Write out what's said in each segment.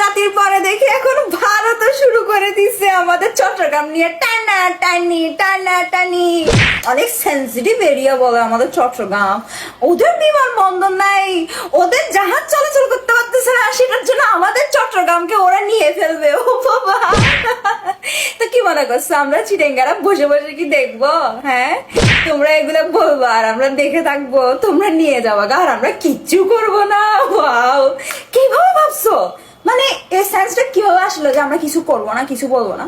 জাতির পরে দেখি এখন ভারতও শুরু করে দিচ্ছে আমাদের চট্টগ্রাম নিয়ে টানা টানি টানা টানি। অনেক সেন্সিটিভ এরিয়া বলে আমাদের চট্টগ্রাম। ওদের বিমানবন্দর নাই, ওদের জাহাজ চলাচল করতে পারতেছে না, সেটার জন্য আমাদের চট্টগ্রামকে ওরা নিয়ে ফেলবে। ও বাবা, তো কি মনে করছো আমরা চিটেঙ্গারা বসে বসে কি দেখবো? হ্যাঁ, তোমরা এগুলো বলবো আর আমরা দেখে থাকবো, তোমরা নিয়ে যাবো আর আমরা কিচ্ছু করবো না। ওয়াও, কিভাবে ভাবছো? মানে এই সেন্সটা কিভাবে আসলো যে আমরা কিছু করবো না, কিছু বলবো না?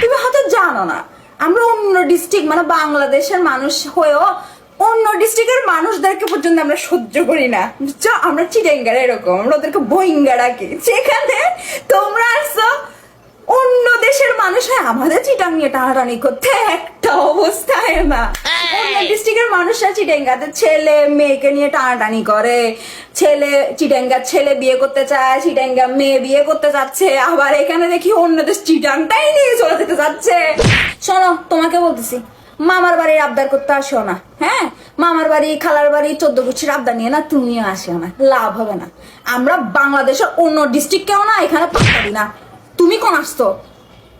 তুমি হয়তো জানো না, আমরা অন্য ডিস্ট্রিক্ট মানে বাংলাদেশের মানুষ হয়েও অন্য ডিস্ট্রিক্টের মানুষদেরকে পর্যন্ত আমরা সহ্য করি না, বুঝছো? আমরা চিটেঙ্গারা এরকম, আমরা ওদেরকে বইঙ্গা ডাকি। সেখানে তোমরা আসছো অন্য দেশের মানুষ হয় আমাদের চিটাং নিয়ে টানাটানি করতে, একটা অবস্থায় না। অন্য ডিস্ট্রিক্টের মানুষরা চিটাঙ্গাতে ছেলে মেয়েকে নিয়ে টানাটানি করে, ছেলে চিটাঙ্গার ছেলে বিয়ে করতে চায়, চিটাঙ্গা মেয়ে বিয়ে করতে চাচ্ছে, আবার এখানে দেখি অন্য দেশ চিটাংটাই নিয়ে চলে যেতে চাচ্ছে। শোনো, তোমাকে বলতেছি, মামার বাড়ির আবদার করতে আসো না। হ্যাঁ, মামার বাড়ি খালার বাড়ি 14 গুছির আবদার নিয়ে না তুমিও আসো না, লাভ হবে না। আমরা বাংলাদেশের অন্য ডিস্ট্রিক্টেও না এখানে পাঠাবি না। তুমি কোন আসতো?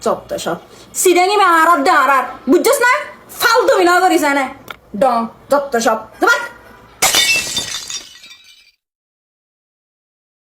চত্ব সব সিডাঙ্গি মে আর বুঝছস না, ফালতু বিনা করিস না ডং চত্ব সব।